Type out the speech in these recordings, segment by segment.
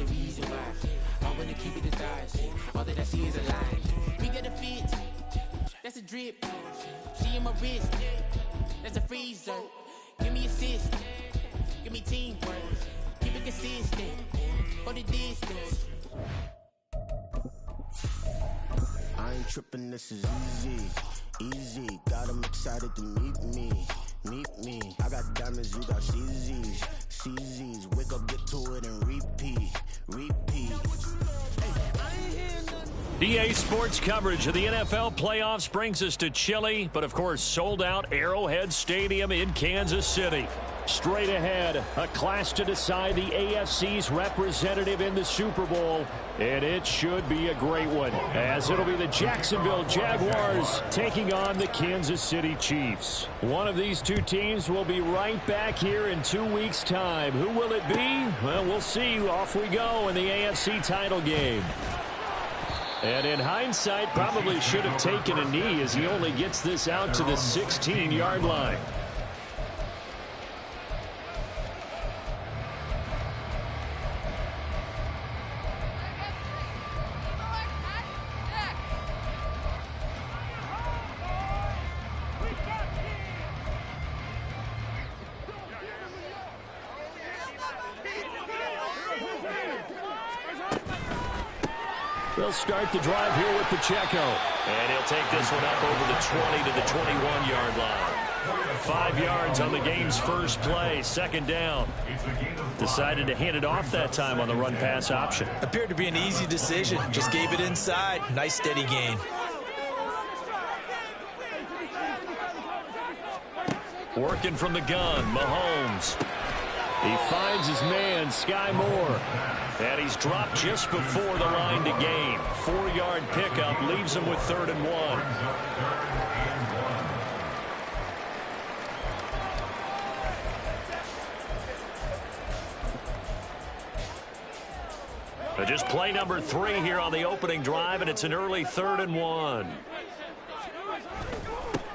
the reason why. I wanna keep it a thighs. All that I see is a lie. We got a fit. That's a drip. She in my wrist. That's a freezer. Give me assist. Give me teamwork. Keep it consistent. For the distance. I ain't tripping, this is easy. Easy, got 'em excited to meet me. Meet me. I got diamonds, you got CZs. CZs, wake up, get to it, and repeat. Repeat. EA Sports coverage of the NFL playoffs brings us to chilly, but of course sold out Arrowhead Stadium in Kansas City. Straight ahead, a clash to decide the AFC's representative in the Super Bowl, and it should be a great one, as it'll be the Jacksonville Jaguars taking on the Kansas City Chiefs. One of these two teams will be right back here in 2 weeks' time. Who will it be? Well, we'll see. Off we go in the AFC title game. And in hindsight, probably should have taken a knee as he only gets this out to the 16-yard line. They'll start the drive here with Pacheco. And he'll take this one up over the 20 to the 21-yard line. 5 yards on the game's first play, second down. Decided to hand it off that time on the run-pass option. Appeared to be an easy decision. Just gave it inside. Nice steady gain. Working from the gun, Mahomes. He finds his man, Sky Moore. And he's dropped just before the line to gain. 4-yard pickup leaves him with 3rd and 1. Just play number 3 here on the opening drive, and it's an early 3rd and 1.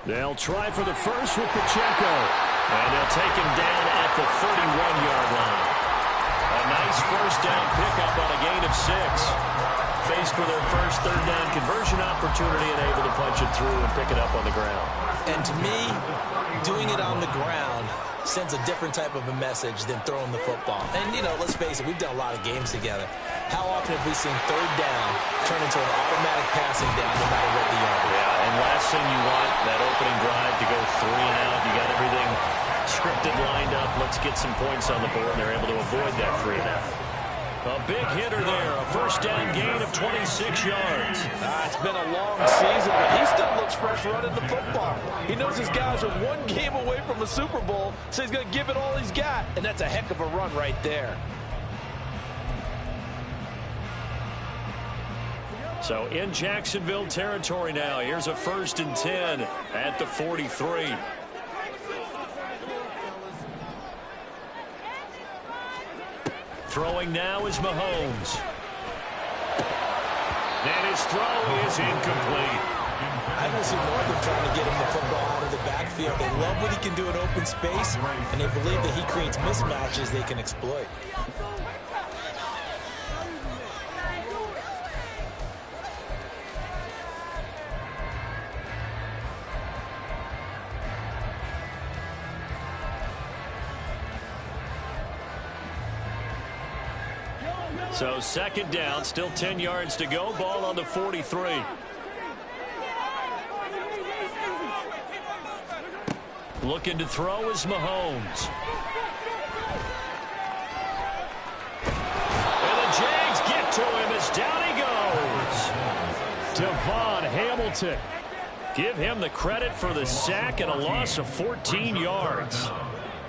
They'll try for the first with Pacheco. And they'll take him down at the 31-yard line. A nice first down pickup on a gain of 6. Faced with their first 3rd down conversion opportunity and able to punch it through and pick it up on the ground. And to me, doing it on the ground sends a different type of a message than throwing the football. And, you know, let's face it, we've done a lot of games together. How often have we seen 3rd down turn into an automatic passing down no matter what the yard is? Yeah, and last thing you want, that opening drive to go 3 and out. You got everything scripted, lined up. Let's get some points on the board. They're able to avoid that 3 and out. A big hitter there. A first down gain of 26 yards. It's been a long season, but he still looks fresh running the football. He knows his guys are 1 game away from a Super Bowl, so he's going to give it all he's got. And that's a heck of a run right there. So in Jacksonville territory now. Here's a 1st and 10 at the 43. Throwing now is Mahomes. And his throw is incomplete. I don't see more of them trying to get him the football out of the backfield. They love what he can do in open space, and they believe that he creates mismatches they can exploit. So 2nd down, still 10 yards to go. Ball on the 43. Looking to throw is Mahomes. And the Jags get to him as down he goes. Devon Hamilton. Give him the credit for the sack and a loss of 14 yards.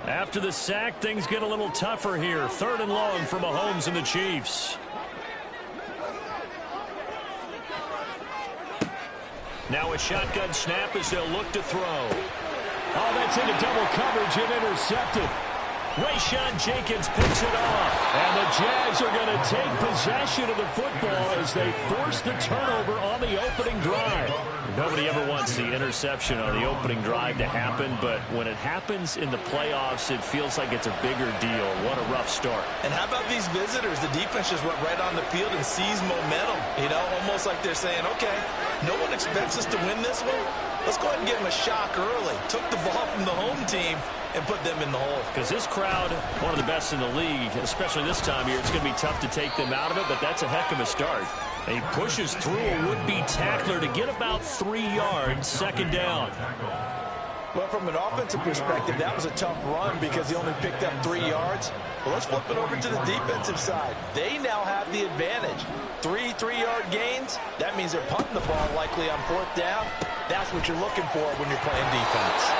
After the sack, things get a little tougher here. 3rd and long for Mahomes and the Chiefs. Now a shotgun snap as they'll look to throw. Oh, that's into double coverage and intercepted. Rayshawn Jenkins picks it off. And the Jags are going to take possession of the football as they force the turnover on the opening drive. Nobody ever wants the interception on the opening drive to happen, but when it happens in the playoffs, it feels like it's a bigger deal. What a rough start. And how about these visitors? The defense just went right on the field and seized momentum. You know, almost like they're saying, okay, no one expects us to win this one. Let's go ahead and give them a shock early. Took the ball from the home team and put them in the hole. Because this crowd, one of the best in the league, especially this time of year, it's going to be tough to take them out of it, but that's a heck of a start. And he pushes through a would-be tackler to get about 3 yards, second down. Well, from an offensive perspective, that was a tough run because he only picked up 3 yards. Well, let's flip it over to the defensive side. They now have the advantage. 3 3-yard gains. That means they're punting the ball likely on 4th down. That's what you're looking for when you're playing defense.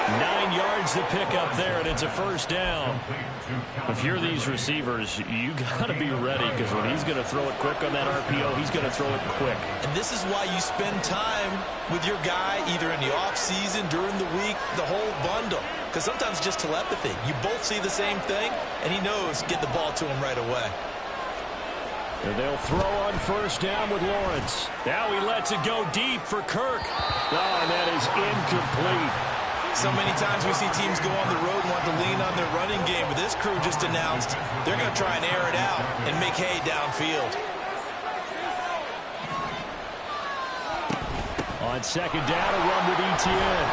9 yards to pick up there, and it's a first down. If you're these receivers, you got to be ready because when he's going to throw it quick on that RPO, he's going to throw it quick. And this is why you spend time with your guy either in the offseason, during the week, the whole bundle. Because sometimes it's just telepathy. You both see the same thing, and he knows get the ball to him right away. And they'll throw on first down with Lawrence. Now he lets it go deep for Kirk. Oh, and that is incomplete. So many times we see teams go on the road and want to lean on their running game, but this crew just announced they're going to try and air it out and make hay downfield. On second down, a run with Etienne.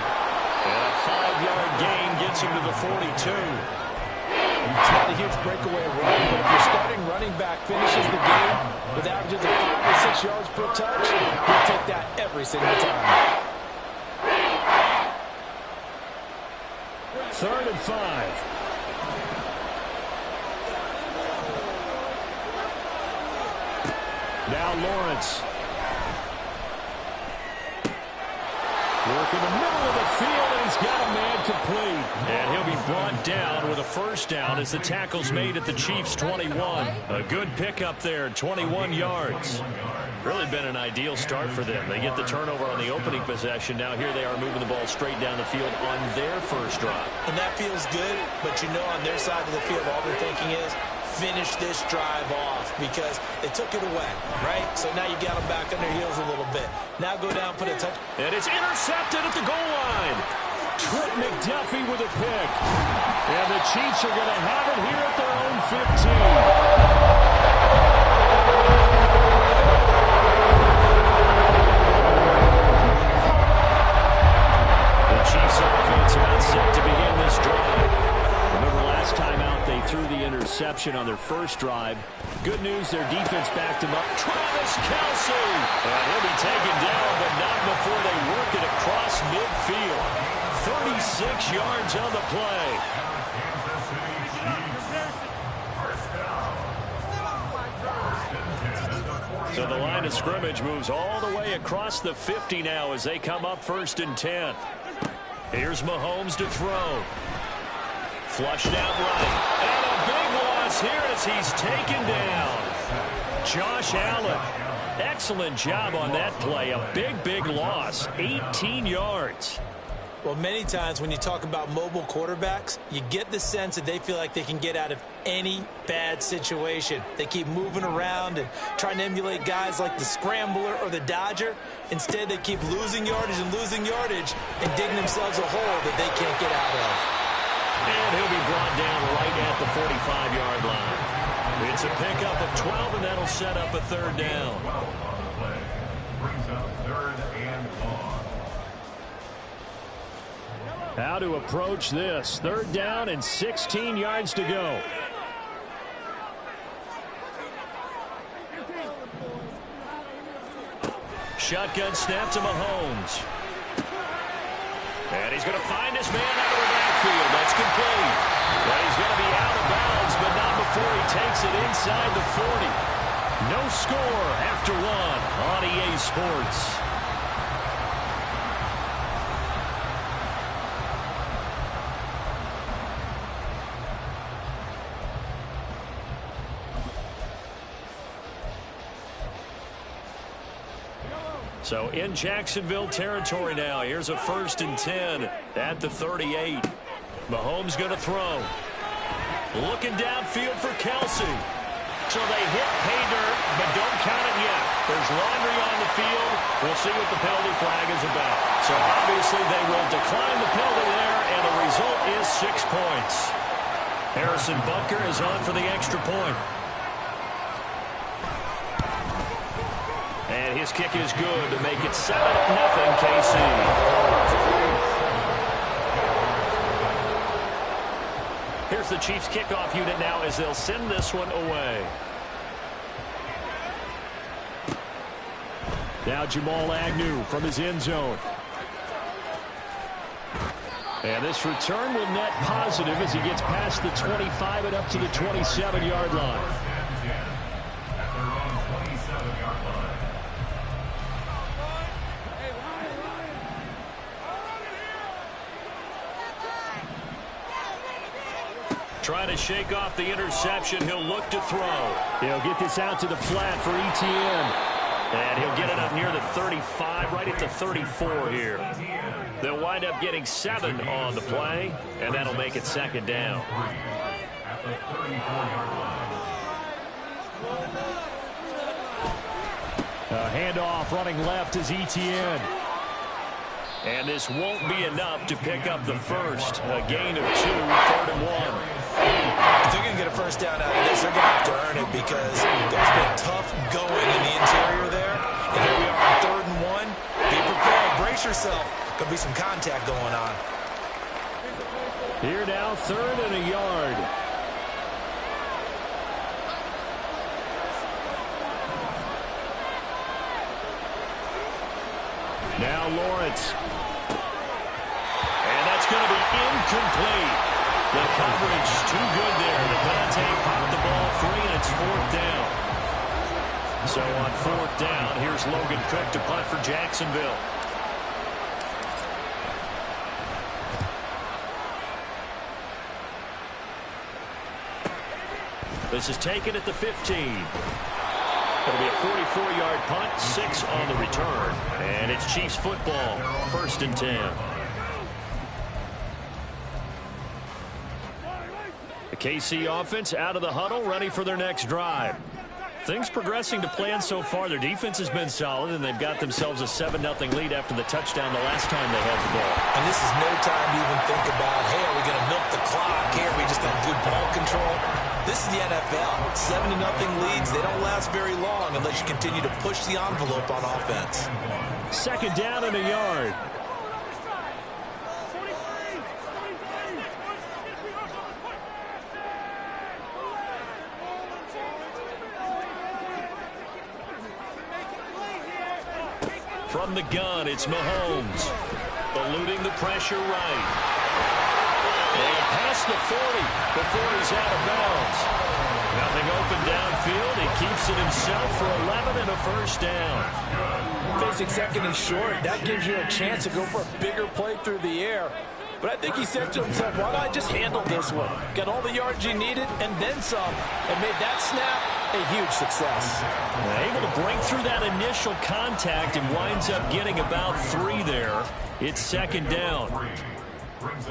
And a 5-yard gain gets him to the 42. It's not a huge breakaway run, but if your starting running back finishes the game with averages of 5 or 6 yards per touch, he'll take that every single time. 3rd and 5. Now Lawrence. Work in the middle of the field, and he's got a man complete. And he'll be brought down with a first down as the tackle's made at the Chiefs' 21. A good pickup there, 21 yards. Really been an ideal start for them. They get the turnover on the opening possession. Now here they are moving the ball straight down the field on their first drive. And that feels good, but you know on their side of the field all they're thinking is finish this drive off because they took it away, right? So now you got them back on their heels a little bit. Now go down, put a touch. And it's intercepted at the goal line. Trent McDuffie with a pick. And the Chiefs are going to have it here at their own 15. Chiefs offense about set to begin this drive. Remember last time out they threw the interception on their first drive. Good news, their defense backed him up. Travis Kelce! And he'll be taken down, but not before they work it across midfield. 36 yards on the play. So the line of scrimmage moves all the way across the 50 now as they come up 1st and 10. Here's Mahomes to throw. Flushed out right. And a big loss here as he's taken down. Josh Allen. Excellent job on that play. A big loss. 18 yards. Well, many times when you talk about mobile quarterbacks, you get the sense that they feel like they can get out of any bad situation. They keep moving around and trying to emulate guys like the Scrambler or the Dodger. Instead, they keep losing yardage and digging themselves a hole that they can't get out of. And he'll be brought down right at the 45-yard line. It's a pickup of 12, and that'll set up a 3rd down. How to approach this. 3rd down and 16 yards to go. Shotgun snap to Mahomes. And he's going to find his man out of the backfield. That's complete. But he's going to be out of bounds, but not before he takes it inside the 40. No score after 1 on EA Sports. So in Jacksonville territory now. Here's a 1st and 10 at the 38. Mahomes going to throw. Looking downfield for Kelsey. So they hit pay dirt, but don't count it yet. There's laundry on the field. We'll see what the penalty flag is about. So obviously they will decline the penalty there, and the result is 6 points. Harrison Butker is on for the extra point. And his kick is good to make it 7-0 KC. Here's the Chiefs kickoff unit now as they'll send this one away. Now Jamal Agnew from his end zone. And this return will net positive as he gets past the 25 and up to the 27-yard line. Trying to shake off the interception. He'll look to throw. He'll get this out to the flat for Etienne. And he'll get it up near the 35, right at the 34 here. They'll wind up getting 7 on the play, and that'll make it 2nd down. A handoff running left is Etienne. And this won't be enough to pick up the first. A gain of 2, 3rd and 1. If they're going to get a first down out of this, they're going to have to earn it because there's been tough going in the interior there. And here we are on 3rd and 1. Be prepared. Brace yourself. Going to be some contact going on. Here now, 3rd and a yard. Now Lawrence. And that's going to be incomplete. The coverage too good there. The Conte popped the ball free, and it's 4th down. So on 4th down, here's Logan Cook to punt for Jacksonville. This is taken at the 15. It'll be a 44-yard punt, 6 on the return. And it's Chiefs football, 1st and 10. The KC offense out of the huddle, ready for their next drive. Things progressing to plan so far. Their defense has been solid, and they've got themselves a 7-0 lead after the touchdown the last time they had the ball. And this is no time to even think about, hey, are we going to milk the clock? Hey, are we just going to do ball control? This is the NFL. 7-0 leads, they don't last very long unless you continue to push the envelope on offense. 2nd down and a yard. From the gun, it's Mahomes. Eluding the pressure right. And past the 40 before he's out of bounds. Nothing open downfield. He keeps it himself for 11 and a first down. Facing 2nd and short, that gives you a chance to go for a bigger play through the air. But I think he said to himself, why not just handle this one? Got all the yards you needed and then some, and made that snap a huge success. Able to break through that initial contact and winds up getting about 3 there. It's 2nd down.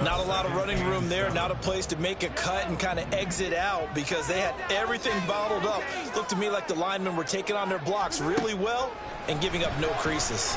Not a lot of running room there, not a place to make a cut and kind of exit out because they had everything bottled up. Looked to me like the linemen were taking on their blocks really well and giving up no creases.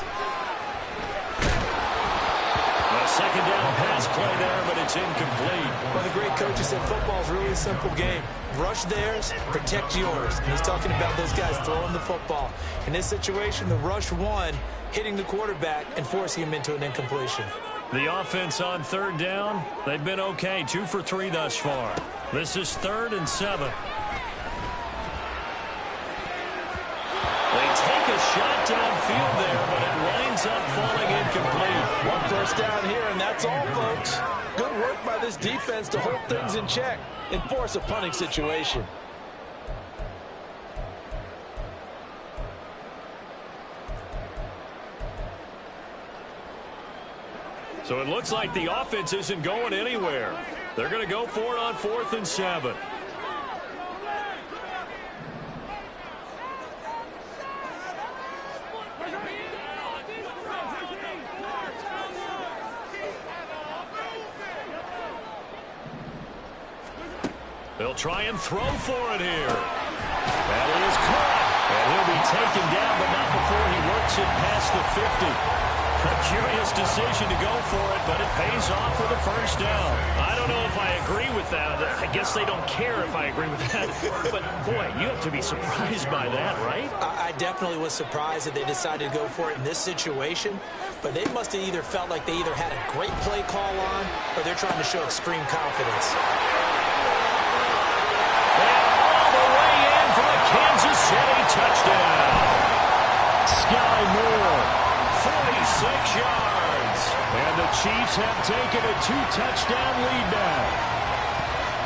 A 2nd down pass play there, but it's incomplete. One of the great coaches said football is really a simple game. Rush theirs, protect yours. And he's talking about those guys throwing the football. In this situation, the rush won, hitting the quarterback and forcing him into an incompletion. The offense on 3rd down, they've been okay. 2 for 3 thus far. This is 3rd and 7. They take a shot downfield there, but it winds up falling incomplete. 1 first down here, and that's all, folks. Good work by this defense to hold things in check and force a punting situation. So it looks like the offense isn't going anywhere. They're going to go for it on 4th and 7. They'll try and throw for it here. That is caught. And he'll be taken down, but not before he works it past the 50. A curious decision to go for it, but it pays off for the first down. I don't know if I agree with that. I guess they don't care if I agree with that. But, boy, you have to be surprised by that, right? I definitely was surprised that they decided to go for it in this situation. But they must have either felt like they either had a great play call on or they're trying to show extreme confidence. And all the way in for the Kansas City touchdown. Sky Moore. 46 yards. And the Chiefs have taken a 2-touchdown lead now.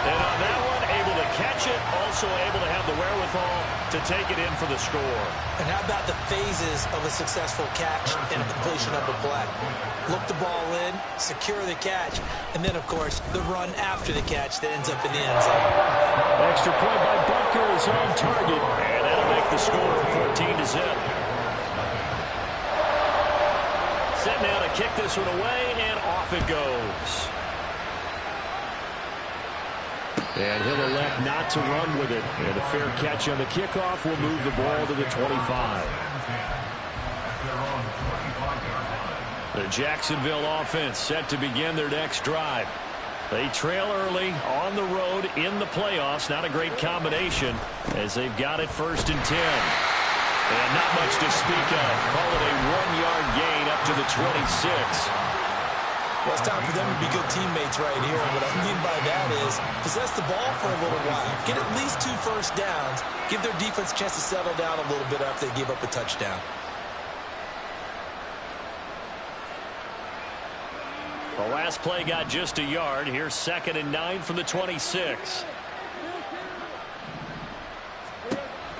And on that one, able to catch it, also able to have the wherewithal to take it in for the score. And how about the phases of a successful catch and a completion of the play? Look the ball in, secure the catch, and then, of course, the run after the catch that ends up in the end zone. Extra point by Butker is on target. And that'll make the score 14-0. Set now to kick this one away, and off it goes. And he'll elect not to run with it. And a fair catch on the kickoff will move the ball to the 25. The Jacksonville offense set to begin their next drive. They trail early on the road in the playoffs. Not a great combination as they've got it 1st and 10. And not much to speak of. Call it a 1-yard gain up to the 26. Well, it's time for them to be good teammates right here. And what I mean by that is possess the ball for a little while. Get at least 2 first downs. Give their defense a chance to settle down a little bit after they give up a touchdown. The last play got just a yard. Here's 2nd and 9 from the 26.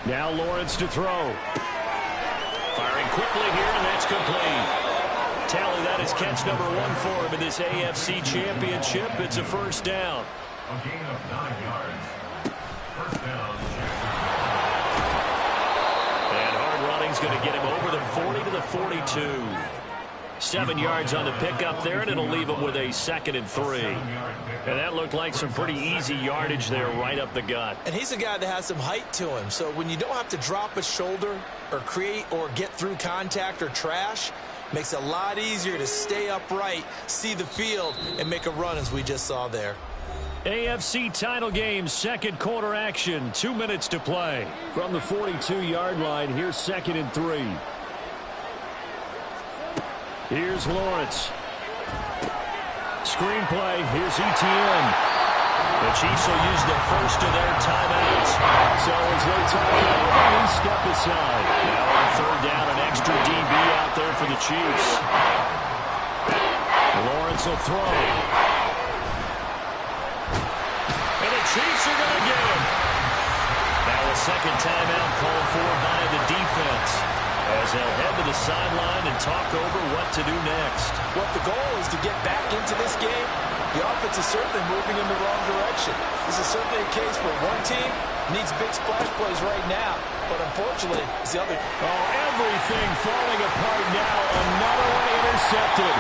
Now Lawrence to throw. Firing quickly here, and that's complete. Tally, that is catch number 1 for him in this AFC Championship. It's a first down. A gain of 9 yards. First down. And hard running's going to get him over the 40 to the 42. 7 yards on the pickup there, and it'll leave him with a 2nd and 3. And that looked like some pretty easy yardage there right up the gut. And he's a guy that has some height to him. So when you don't have to drop a shoulder or create or get through contact or trash, makes it a lot easier to stay upright, see the field, and make a run as we just saw there. AFC title game, 2nd quarter action. 2 minutes to play. From the 42-yard line, here's 2nd and 3. Here's Lawrence. Screenplay. Here's ETN. The Chiefs will use the first of their timeouts. So as they talk it over, we step aside. Now on 3rd down, an extra DB out there for the Chiefs. Lawrence will throw. And the Chiefs are going to get him. Now a 2nd timeout called for by the defense, as they'll head to the sideline and talk over what to do next. Well, the goal is to get back into this game. The offense is certainly moving in the wrong direction. This is certainly a case where one team needs big splash plays right now, but unfortunately, it's the other. Oh, everything falling apart now. Another one intercepted.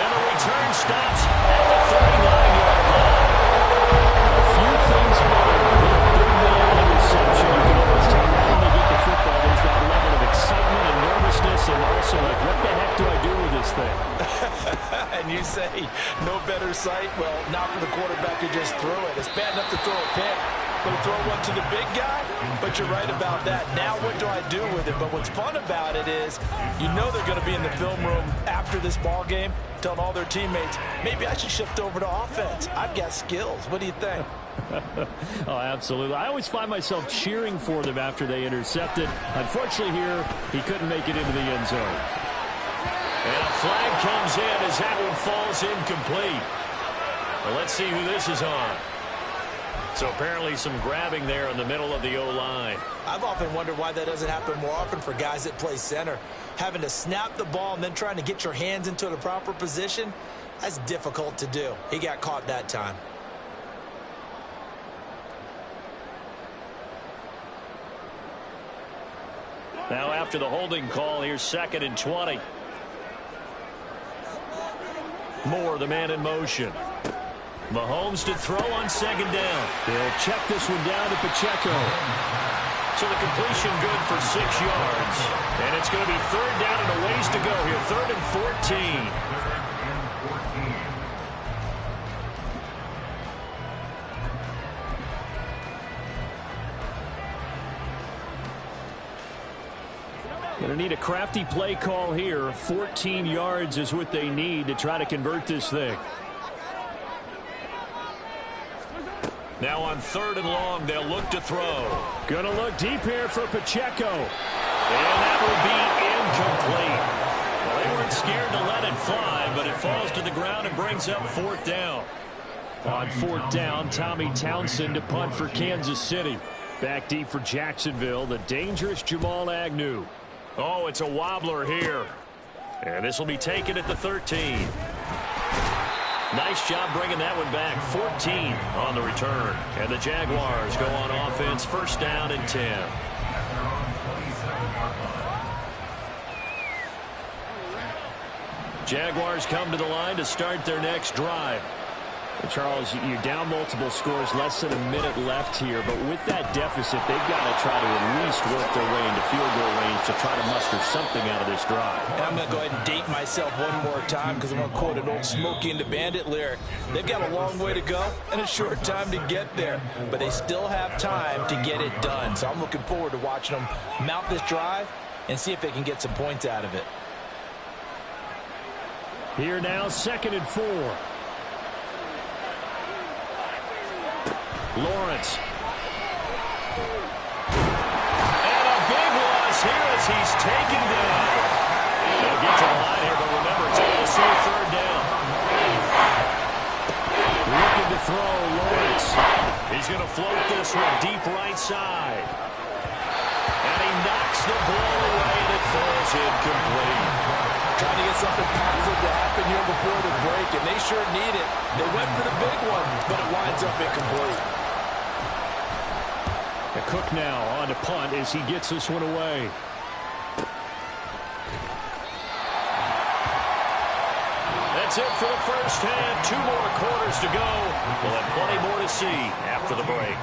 And the return stops at the 39-yard line. A few things better than a big man interception. You can always tell that when they get the football, there's that level of excitement and nervousness, and also like, what the heck do I do with this thing? And you say, no better sight? Well, not for the quarterback who just threw it. It's bad enough to throw a pick, but to throw one to the big guy? But you're right about that. Now what do I do with it? But what's fun about it is you know they're going to be in the film room after this ball game telling all their teammates, maybe I should shift over to offense. I've got skills. What do you think? Oh, absolutely. I always find myself cheering for them after they intercept it. Unfortunately here, he couldn't make it into the end zone. And a flag comes in as that one falls incomplete. Well, let's see who this is on. So apparently some grabbing there in the middle of the O-line. I've often wondered why that doesn't happen more often for guys that play center. Having to snap the ball and then trying to get your hands into the proper position, that's difficult to do. He got caught that time. Now after the holding call, here's 2nd and 20. Moore, the man in motion. Mahomes to throw on second down. They'll check this one down to Pacheco. So the completion good for 6 yards. And it's going to be third down and a ways to go here. 3rd and 14. Going to need a crafty play call here. 14 yards is what they need to try to convert this thing. Now on 3rd and long, they'll look to throw. Going to look deep here for Pacheco. And that will be incomplete. Well, they weren't scared to let it fly, but it falls to the ground and brings up 4th down. On 4th down, Tommy Townsend to punt for Kansas City. Back deep for Jacksonville, the dangerous Jamal Agnew. Oh, it's a wobbler here. And this will be taken at the 13. Nice job bringing that one back. 14 on the return. And the Jaguars go on offense, 1st down and 10. Jaguars come to the line to start their next drive. Charles, you're down multiple scores, less than a minute left here, but with that deficit, they've got to try to at least work their way into field goal range to try to muster something out of this drive. And I'm going to go ahead and date myself one more time because I'm going to quote an old Smokey and the Bandit lyric. They've got a long way to go and a short time to get there, but they still have time to get it done. So I'm looking forward to watching them mount this drive and see if they can get some points out of it. Here now, 2nd and 4. Lawrence. And a big loss here as he's taken down. They'll get to the line here, but remember, it's also 3rd down. Looking to throw, Lawrence. He's going to float this one deep right side. And he knocks the ball away, and it falls incomplete. Trying to get something positive to happen here before the break, and they sure need it. They went for the big one, but it winds up incomplete. Cook now on to punt as he gets this one away. That's it for the first half. 2 more quarters to go. We'll have plenty more to see after the break.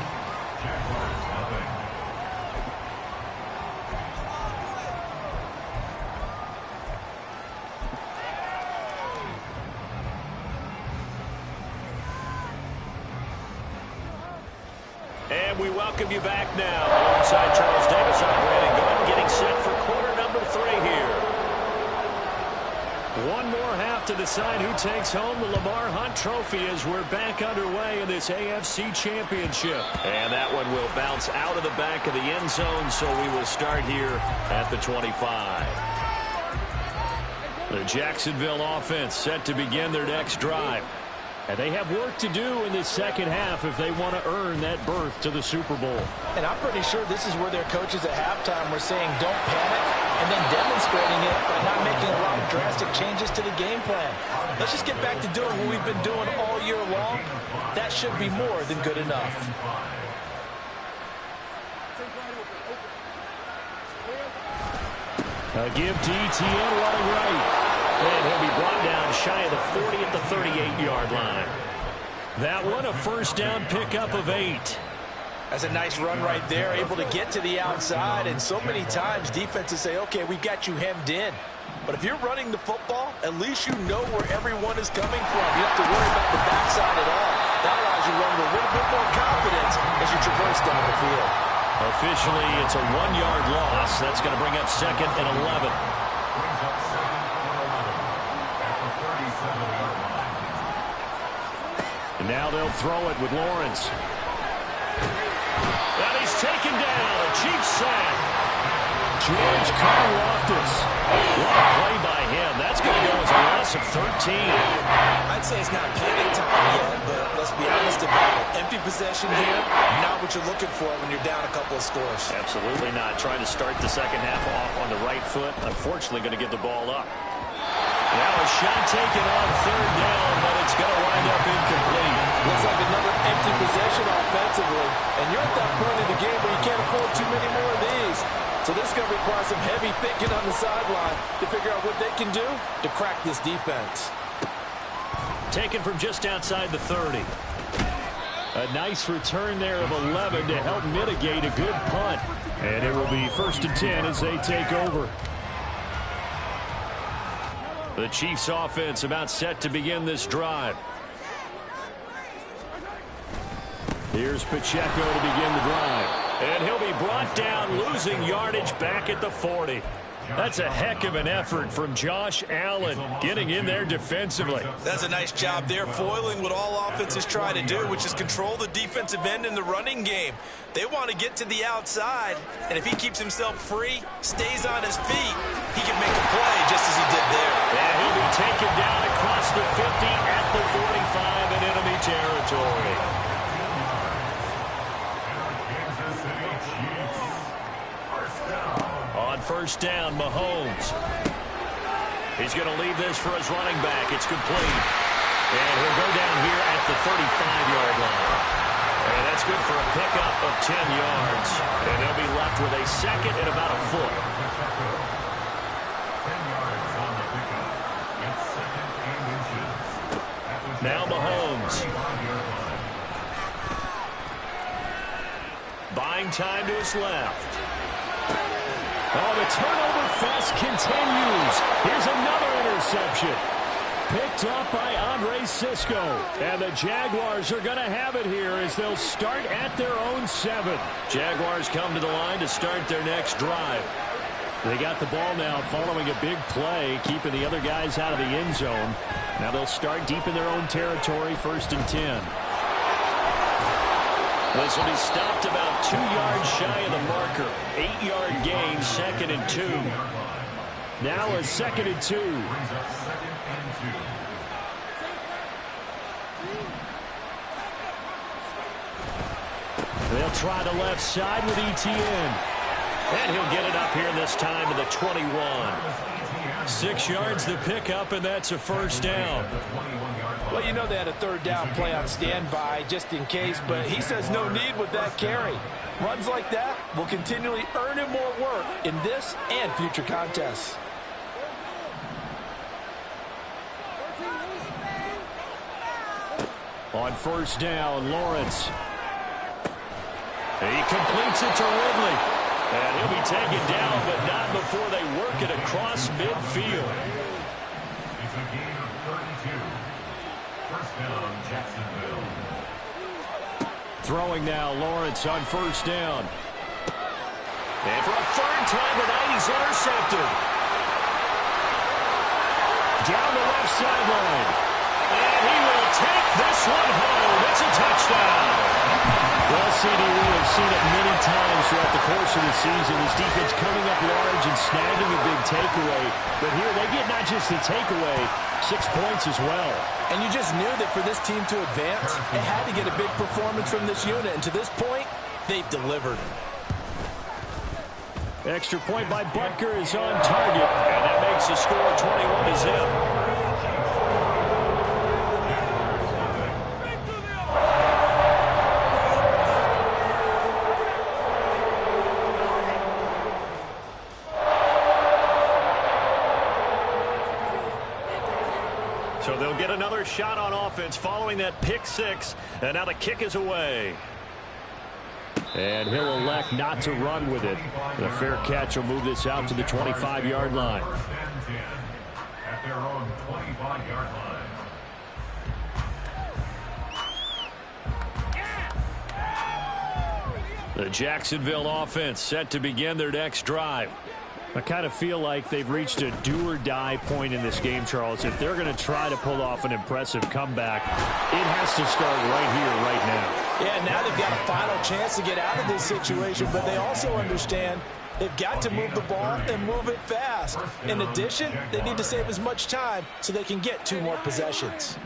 And we welcome you back now. Alongside Charles Davis, I'm Brandon Gordon, getting set for quarter number 3 here. One more half to decide who takes home the Lamar Hunt Trophy as we're back underway in this AFC Championship. And that one will bounce out of the back of the end zone, so we will start here at the 25. The Jacksonville offense set to begin their next drive. And they have work to do in this second half if they want to earn that berth to the Super Bowl. And I'm pretty sure this is where their coaches at halftime were saying don't panic and then demonstrating it by not making a lot of drastic changes to the game plan. Let's just get back to doing what we've been doing all year long. That should be more than good enough. A give to ETN running right. And he'll be brought down shy of the 40 at the 38-yard line. That one, a first down pickup of 8. That's a nice run right there, able to get to the outside. And so many times defenses say, okay, we got you hemmed in. But if you're running the football, at least you know where everyone is coming from. You don't have to worry about the backside at all. That allows you to run with a little bit more confidence as you traverse down the field. Officially, it's a 1-yard loss. That's going to bring up 2nd and 11. And now they'll throw it with Lawrence. And he's taken down. A cheap sack. George Karlaftis. What a play by him. That's going to go as a loss of 13. I'd say it's not panic time yet, but let's be honest about it. Empty possession here, not what you're looking for when you're down a couple of scores. Absolutely not. Trying to start the second half off on the right foot. Unfortunately, going to give the ball up. Now a shot taken on 3rd down, but it's going to wind up incomplete. Looks like another empty possession offensively. And you're at that point in the game where you can't afford too many more of these. So this is going to require some heavy thinking on the sideline to figure out what they can do to crack this defense. taken from just outside the 30. A nice return there of 11 to help mitigate a good punt. And it will be 1st and 10 as they take over. The Chiefs offense about set to begin this drive. Here's Pacheco to begin the drive. And he'll be brought down, losing yardage back at the 40. That's a heck of an effort from Josh Allen getting in there defensively. That's a nice job there, foiling what all offenses try to do, which is control the defensive end in the running game. They want to get to the outside, and if he keeps himself free, stays on his feet, he can make a play just as he did there. And he'll be taken down across the 50 at the 45 in enemy territory. On 1st down, Mahomes. He's going to leave this for his running back. It's complete. And he'll go down here at the 35-yard line. And that's good for a pickup of 10 yards. And they'll be left with a second and about a foot. 10 yards on the pickup. It's 2nd and inches. Now Mahomes. Buying time to his left. Oh, the turnover fest continues. Here's another interception. Picked up by Andre Cisco. And the Jaguars are going to have it here as they'll start at their own 7. Jaguars come to the line to start their next drive. They got the ball now following a big play, keeping the other guys out of the end zone. Now they'll start deep in their own territory, 1st and 10. This will be stopped about 2 yards shy of the marker. 8-yard gain, 2nd and 2. Now a 2nd and 2. They'll try the left side with Etienne. And he'll get it up here this time to the 21. 6 yards the pickup, and that's a 1st down. Well, you know they had a 3rd down play on standby just in case, but he says no need with that carry. Runs like that will continually earn him more work in this and future contests. On 1st down, Lawrence. He completes it to Ridley. And he'll be taken down, but not before they work it across midfield. It's a gain of 32. 1st down, Jacksonville. Throwing now, Lawrence on 1st down. And for a 3rd time tonight, he's intercepted. Down the left sideline. And he will take this one home. It's a touchdown. Well, CD, we have seen it many times throughout the course of the season. This defense coming up large and snagging a big takeaway. But here they get not just the takeaway, 6 points as well. And you just knew that for this team to advance, it had to get a big performance from this unit. And to this point, they've delivered. Extra point by Butker is on target. And that makes the score 21-0. So they'll get another shot on offense following that pick 6. And now the kick is away. And he'll elect not to run with it. The fair catch will move this out to the 25-yard line. 1st and 10 at their own 25-yard line. The Jacksonville offense set to begin their next drive. I kind of feel like they've reached a do-or-die point in this game, Charles. If they're going to try to pull off an impressive comeback, it has to start right here, right now. Yeah, now they've got a final chance to get out of this situation, but they also understand they've got to move the ball and move it fast. In addition, they need to save as much time so they can get 2 more possessions.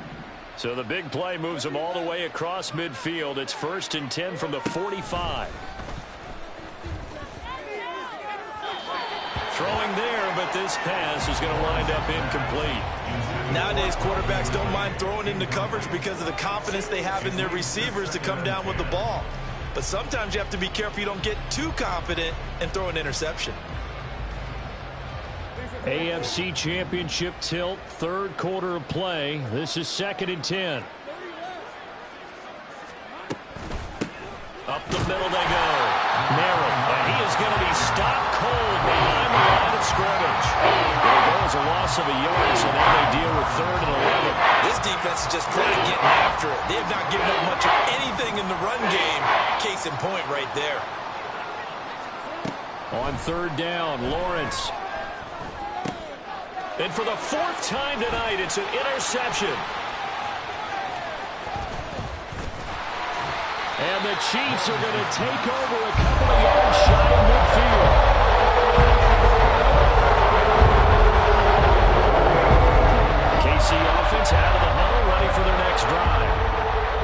So the big play moves them all the way across midfield. It's 1st and 10 from the 45. Throwing there, but this pass is going to wind up incomplete. Nowadays, quarterbacks don't mind throwing into coverage because of the confidence they have in their receivers to come down with the ball. But sometimes you have to be careful you don't get too confident and throw an interception. AFC Championship tilt, third quarter of play. This is 2nd and 10. Up the middle they go. Narrow. And he is going to be stopped cold behind the line of scrimmage. There goes a loss of a yard, so now they deal with 3rd and 11. This defense is just flat getting after it. They have not given up much of anything in the run game. Case in point right there. On 3rd down, Lawrence. And for the 4th time tonight, it's an interception. And the Chiefs are going to take over a couple of yards shy of midfield. KC offense out of the huddle, ready for their next drive.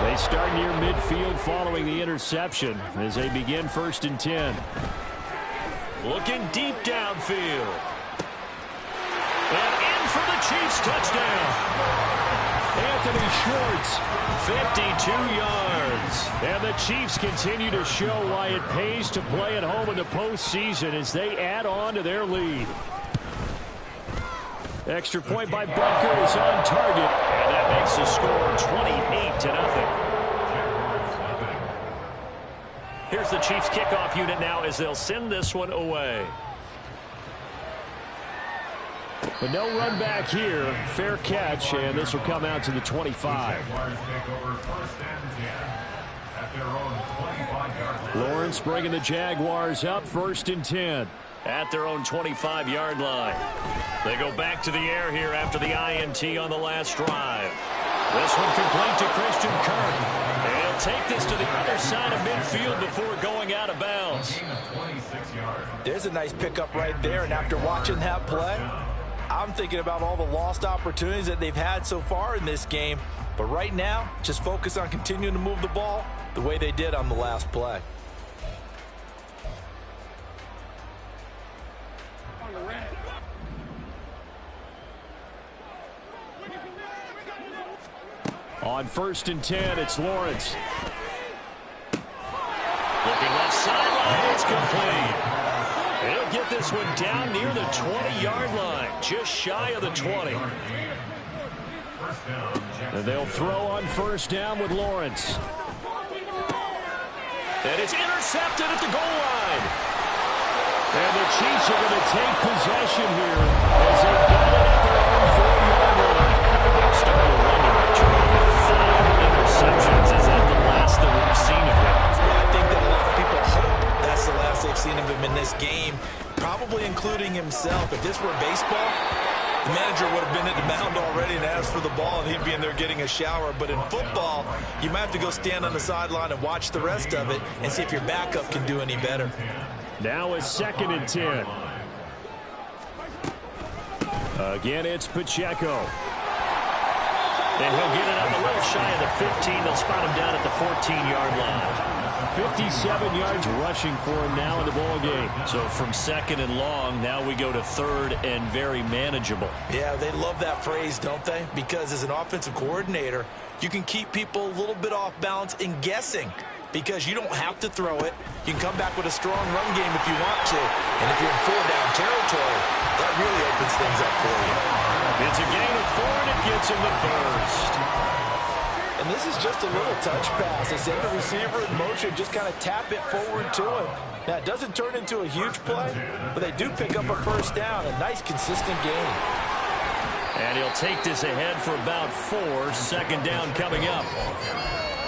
They start near midfield following the interception as they begin 1st and 10. Looking deep downfield. And in for the Chiefs touchdown. Anthony Schwartz, 52 yards. And the Chiefs continue to show why it pays to play at home in the postseason as they add on to their lead. Extra point by Butker is on target. And that makes the score 28-0. Here's the Chiefs kickoff unit now as they'll send this one away. But no run back here. Fair catch, and this will come out to the 25. Lawrence bringing the Jaguars up 1st and 10 at their own 25-yard line. They go back to the air here after the INT on the last drive. This one complete to Christian Kirk. And he'll take this to the other side of midfield before going out of bounds. There's a nice pickup right there, and after watching that play, I'm thinking about all the lost opportunities that they've had so far in this game. But right now, just focus on continuing to move the ball the way they did on the last play. On 1st and 10, it's Lawrence. Looking left sideline, it's complete. He'll get this one down near the 20-yard line, just shy of the 20. And they'll throw on 1st down with Lawrence. And it's intercepted at the goal line. And the Chiefs are going to take possession here as they've got it at their own 4-yard line. They've started running the track with 5 interceptions. Is that the last that we've seen of him? I think that a lot of people hope that's the last they've seen of him in this game, probably including himself. If this were baseball, the manager would have been at the mound already and asked for the ball, and he'd be in there getting a shower. But in football, you might have to go stand on the sideline and watch the rest of it and see if your backup can do any better. Now it's 2nd and 10. Again, it's Pacheco. And he'll get it up a little shy of the 15. They'll spot him down at the 14-yard line. 57 yards rushing for him now in the ball game. So from 2nd and long, now we go to 3rd and very manageable. Yeah, they love that phrase, don't they? Because as an offensive coordinator, you can keep people a little bit off balance and guessing. Because you don't have to throw it. You can come back with a strong run game if you want to. And if you're in 4-down territory, that really opens things up for you. It's a gain of 4, and it gets him the first. And this is just a little touch pass. They send the receiver in motion, just kind of tap it forward to him. Now, it doesn't turn into a huge play, but they do pick up a 1st down. A nice, consistent gain. And he'll take this ahead for about 4. 2nd down coming up.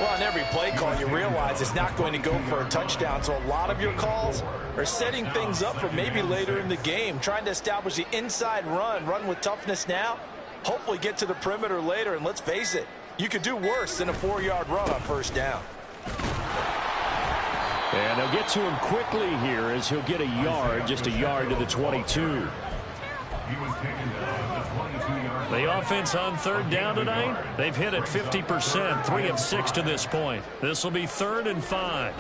Well, on every play call, you realize it's not going to go for a touchdown. So a lot of your calls are setting things up for maybe later in the game, trying to establish the inside run with toughness now, hopefully get to the perimeter later. And let's face it, you could do worse than a 4-yard run on 1st down. And they'll get to him quickly here as he'll get a yard, just a yard to the 22. The offense on 3rd down tonight, they've hit it 50%, 3 of 6 to this point. This will be 3rd and 5.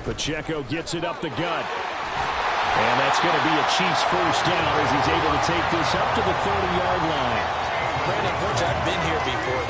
Pacheco gets it up the gut. And that's going to be a Chiefs 1st down as he's able to take this up to the 30-yard line. Brandon, Coach, I've been here before.